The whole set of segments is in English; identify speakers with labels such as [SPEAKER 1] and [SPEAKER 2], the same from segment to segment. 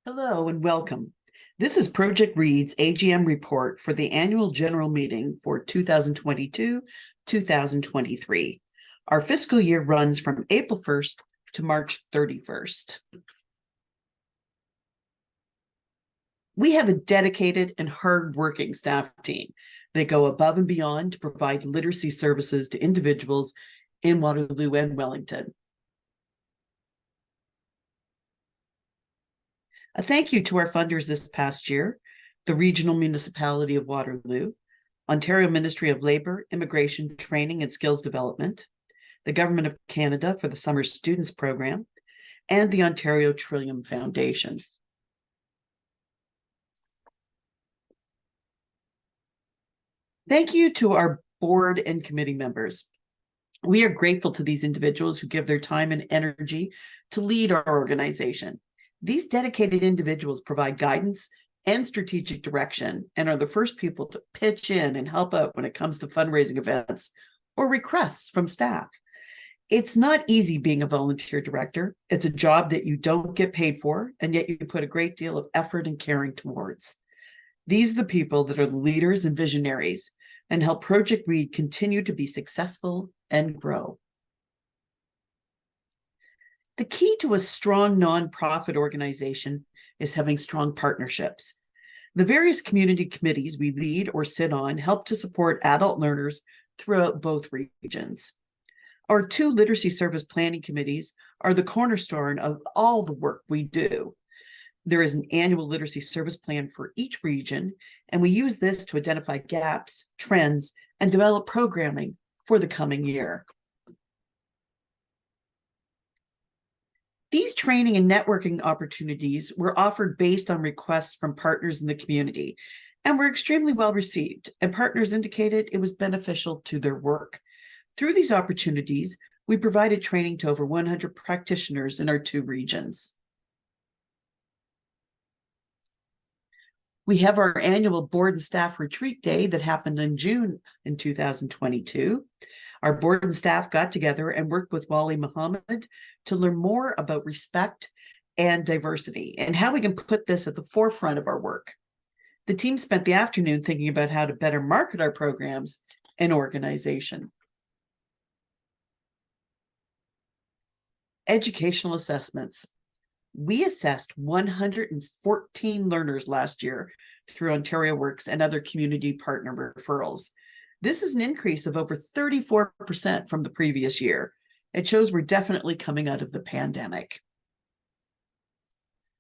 [SPEAKER 1] Hello and welcome. This is Project Read's AGM report for the annual general meeting for 2022-2023. Our fiscal year runs from April 1st to March 31st. We have a dedicated and hardworking staff team. They go above and beyond to provide literacy services to individuals in Waterloo and Wellington. A thank you to our funders this past year, the Regional Municipality of Waterloo, Ontario Ministry of Labour, Immigration, Training and Skills Development, the Government of Canada for the Summer Students Program, and the Ontario Trillium Foundation. Thank you to our board and committee members. We are grateful to these individuals who give their time and energy to lead our organization. These dedicated individuals provide guidance and strategic direction and are the first people to pitch in and help out when it comes to fundraising events or requests from staff. It's not easy being a volunteer director. It's a job that you don't get paid for, and yet you put a great deal of effort and caring towards. These are the people that are the leaders and visionaries and help Project Read continue to be successful and grow. The key to a strong nonprofit organization is having strong partnerships. The various community committees we lead or sit on help to support adult learners throughout both regions. Our two literacy service planning committees are the cornerstone of all the work we do. There is an annual literacy service plan for each region, and we use this to identify gaps, trends, and develop programming for the coming year. These training and networking opportunities were offered based on requests from partners in the community and were extremely well received, and partners indicated it was beneficial to their work. Through these opportunities, we provided training to over 100 practitioners in our two regions. We have our annual board and staff retreat day that happened in June in 2022. Our board and staff got together and worked with Wali Muhammad to learn more about respect and diversity and how we can put this at the forefront of our work. The team spent the afternoon thinking about how to better market our programs and organization. Educational assessments. We assessed 114 learners last year through Ontario Works and other community partner referrals. This is an increase of over 34% from the previous year. It shows we're definitely coming out of the pandemic.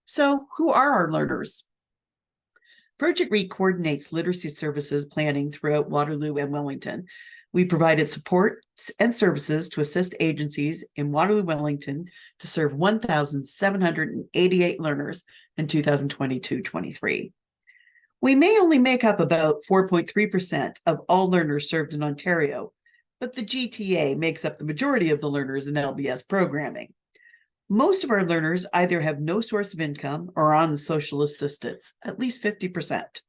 [SPEAKER 1] So, who are our learners? Project Read coordinates literacy services planning throughout Waterloo and Wellington. We provided support and services to assist agencies in Waterloo-Wellington to serve 1,788 learners in 2022-23. We may only make up about 4.3% of all learners served in Ontario, but the GTA makes up the majority of the learners in LBS programming. Most of our learners either have no source of income or are on the social assistance, at least 50%.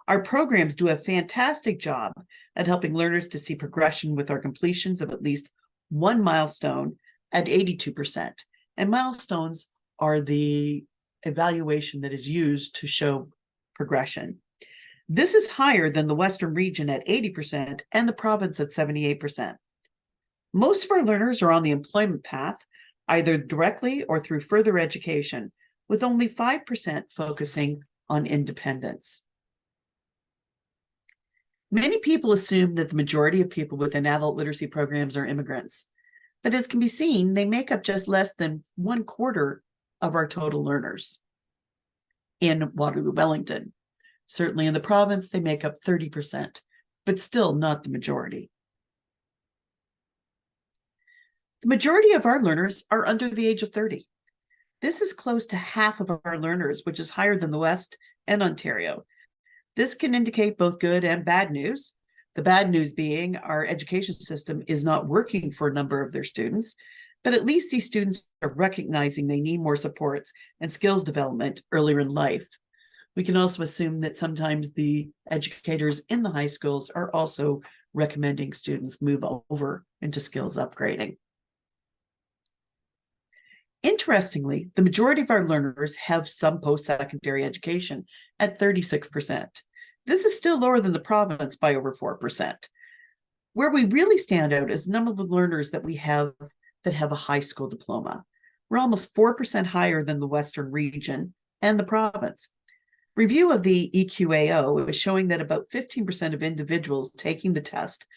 [SPEAKER 1] Our programs do a fantastic job at helping learners to see progression with our completions of at least one milestone at 82%. And milestones are the evaluation that is used to show progression. This is higher than the Western region at 80% and the province at 78%. Most of our learners are on the employment path, either directly or through further education, with only 5% focusing on independence. Many people assume that the majority of people within adult literacy programs are immigrants, but as can be seen, they make up just less than 1/4 of our total learners. In Waterloo-Wellington, certainly in the province, they make up 30%, but still not the majority. The majority of our learners are under the age of 30. This is close to half of our learners, which is higher than the West and Ontario. This can indicate both good and bad news. The bad news being our education system is not working for a number of their students, but at least these students are recognizing they need more supports and skills development earlier in life. We can also assume that sometimes the educators in the high schools are also recommending students move over into skills upgrading. Interestingly, the majority of our learners have some post-secondary education at 36%. This is still lower than the province by over 4%. Where we really stand out is the number of learners that we have that have a high school diploma. We're almost 4% higher than the Western region and the province. Review of the EQAO is showing that about 15% of individuals taking the test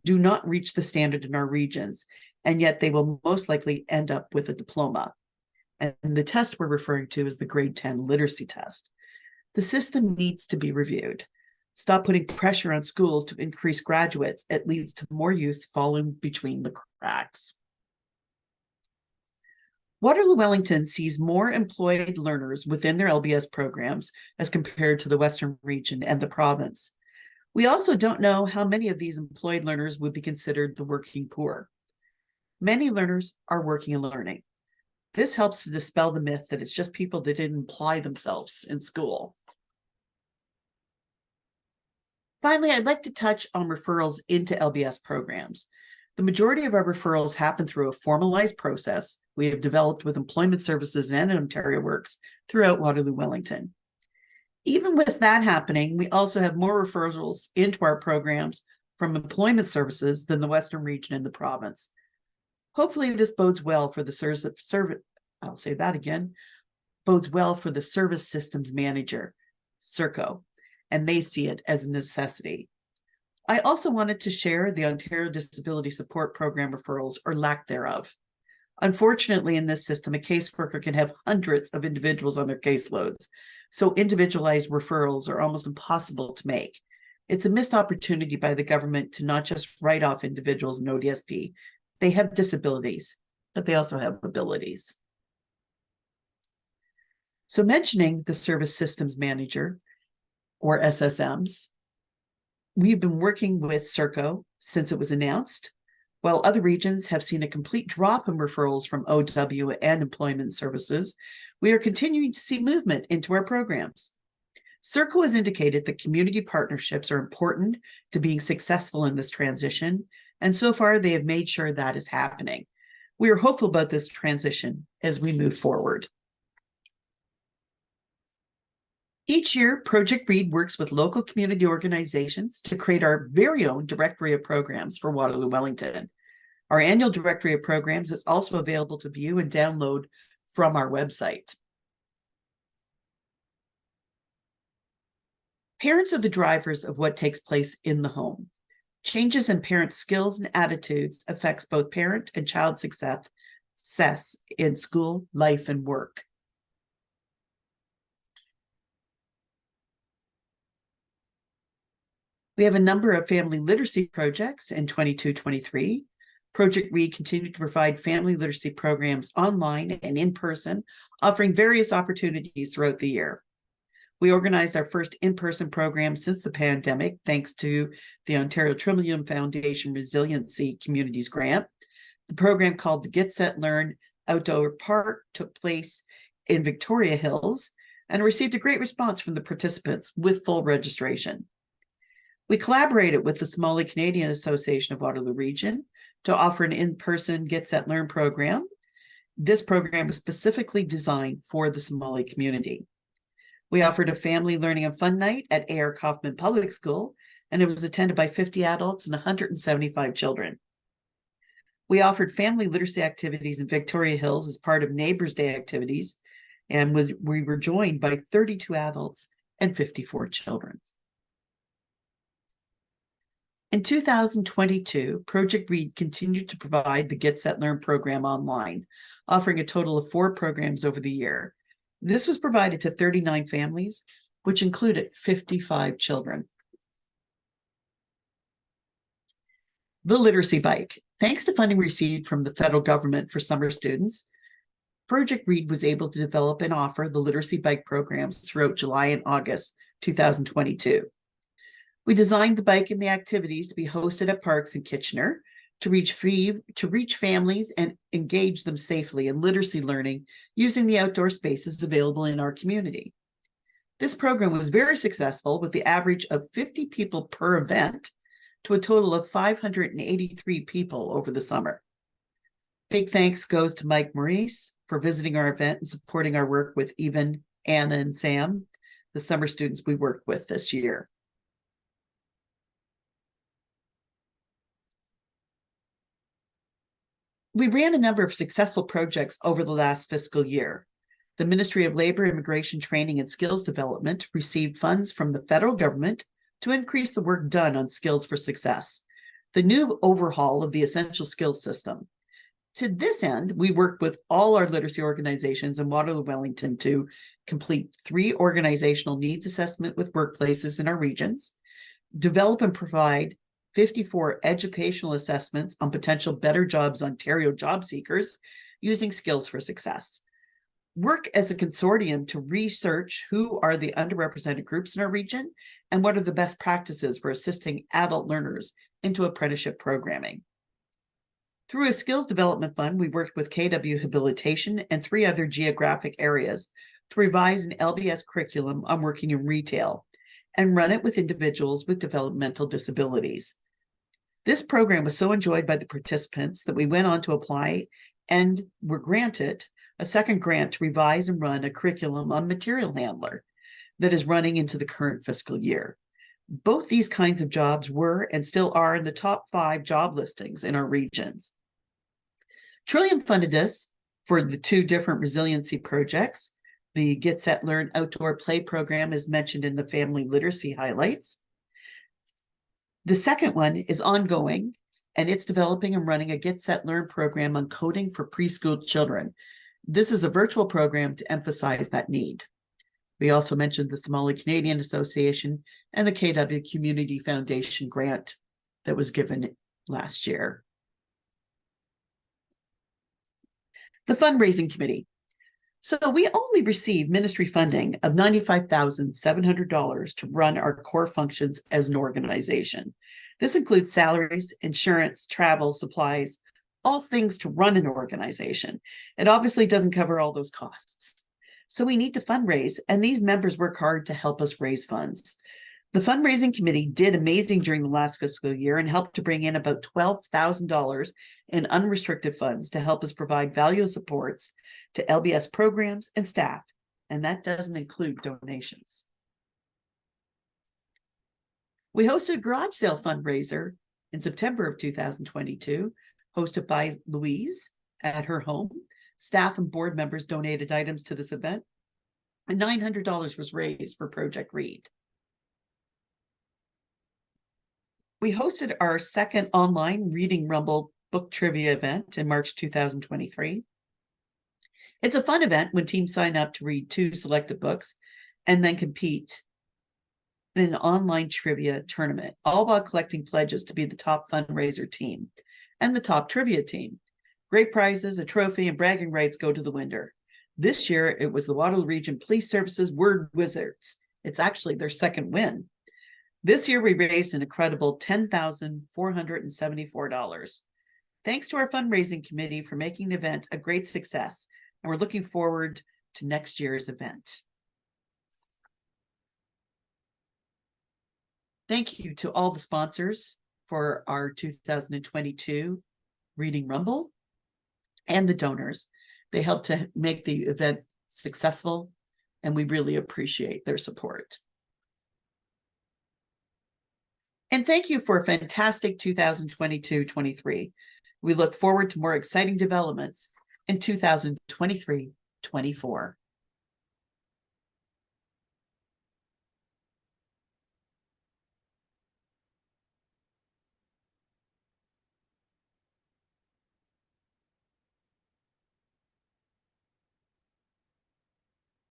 [SPEAKER 1] do not reach the standard in our regions, and yet they will most likely end up with a diploma. And the test we're referring to is the grade 10 literacy test. The system needs to be reviewed. Stop putting pressure on schools to increase graduates. It leads to more youth falling between the cracks. Waterloo-Wellington sees more employed learners within their LBS programs as compared to the Western region and the province. We also don't know how many of these employed learners would be considered the working poor. Many learners are working and learning. This helps to dispel the myth that it's just people that didn't apply themselves in school. Finally, I'd like to touch on referrals into LBS programs. The majority of our referrals happen through a formalized process we have developed with Employment Services and Ontario Works throughout Waterloo-Wellington. Even with that happening, we also have more referrals into our programs from Employment Services than the Western region and the province. Hopefully this bodes well for the bodes well for the Service Systems Manager, CERCO, and they see it as a necessity. I also wanted to share the Ontario Disability Support Program referrals, or lack thereof. Unfortunately, in this system, a caseworker can have hundreds of individuals on their caseloads, so individualized referrals are almost impossible to make. It's a missed opportunity by the government to not just write off individuals in ODSP. They have disabilities, but they also have abilities. So mentioning the Service Systems Manager, or SSMs, we've been working with CERCO since it was announced. While other regions have seen a complete drop in referrals from OW and Employment Services, we are continuing to see movement into our programs. CERCO has indicated that community partnerships are important to being successful in this transition, and so far they have made sure that is happening. We are hopeful about this transition as we move forward. Each year, Project READ works with local community organizations to create our very own directory of programs for Waterloo-Wellington. Our annual directory of programs is also available to view and download from our website. Parents are the drivers of what takes place in the home. Changes in parent skills and attitudes affects both parent and child success in school, life, and work. We have a number of family literacy projects in 22-23. Project READ continued to provide family literacy programs online and in person, offering various opportunities throughout the year. We organized our first in-person program since the pandemic, thanks to the Ontario Trillium Foundation Resiliency Communities Grant. The program, called the Get Set Learn Outdoor Park, took place in Victoria Hills and received a great response from the participants with full registration. We collaborated with the Somali Canadian Association of Waterloo Region to offer an in-person Get Set Learn program. This program was specifically designed for the Somali community. We offered a family learning and fun night at A.R. Kaufman Public School, and it was attended by 50 adults and 175 children. We offered family literacy activities in Victoria Hills as part of Neighbors' Day activities, and we were joined by 32 adults and 54 children. In 2022, Project READ continued to provide the Get Set Learn program online, offering a total of 4 programs over the year. This was provided to 39 families, which included 55 children. The Literacy Bike. Thanks to funding received from the federal government for summer students, Project READ was able to develop and offer the Literacy Bike programs throughout July and August 2022. We designed the bike and the activities to be hosted at parks in Kitchener to reach families and engage them safely in literacy learning using the outdoor spaces available in our community. This program was very successful, with the average of 50 people per event to a total of 583 people over the summer. Big thanks goes to Mike Maurice for visiting our event and supporting our work with Even, Anna, and Sam, the summer students we worked with this year. We ran a number of successful projects over the last fiscal year. The Ministry of Labor, Immigration, Training, and Skills Development received funds from the federal government to increase the work done on skills for success, the new overhaul of the essential skills system. To this end, we worked with all our literacy organizations in Waterloo-Wellington to complete 3 organizational needs assessment with workplaces in our regions, develop and provide 54 educational assessments on potential Better Jobs Ontario job seekers using skills for success, work as a consortium to research who are the underrepresented groups in our region and what are the best practices for assisting adult learners into apprenticeship programming. Through a skills development fund, we worked with KW Habilitation and 3 other geographic areas to revise an LBS curriculum on working in retail and run it with individuals with developmental disabilities. This program was so enjoyed by the participants that we went on to apply and were granted a second grant to revise and run a curriculum on material handler that is running into the current fiscal year. Both these kinds of jobs were and still are in the top 5 job listings in our regions. Trillium funded us for the 2 different resiliency projects. The Get Set Learn outdoor play program is mentioned in the family literacy highlights. The second one is ongoing, and it's developing and running a Get Set Learn program on coding for preschool children. This is a virtual program to emphasize that need. We also mentioned the Somali Canadian Association and the KW Community Foundation grant that was given last year. The fundraising committee. So we only received ministry funding of $95,700 to run our core functions as an organization. This includes salaries, insurance, travel, supplies, all things to run an organization. It obviously doesn't cover all those costs. So we need to fundraise, and these members work hard to help us raise funds. The fundraising committee did amazing during the last fiscal year and helped to bring in about $12,000 in unrestricted funds to help us provide valuable supports to LBS programs and staff, and that doesn't include donations. We hosted a garage sale fundraiser in September of 2022, hosted by Louise at her home. Staff and board members donated items to this event, and $900 was raised for Project Read. We hosted our second online Reading Rumble book trivia event in March 2023. It's a fun event when teams sign up to read 2 selected books and then compete in an online trivia tournament, all while collecting pledges to be the top fundraiser team and the top trivia team. Great prizes, a trophy, and bragging rights go to the winner. This year, it was the Waterloo Region Police Services Word Wizards. It's actually their second win. This year, we raised an incredible $10,474. Thanks to our fundraising committee for making the event a great success, and we're looking forward to next year's event. Thank you to all the sponsors for our 2022 Reading Rumble and the donors. They helped to make the event successful, and we really appreciate their support. And thank you for a fantastic 2022-23. We look forward to more exciting developments in 2023-24.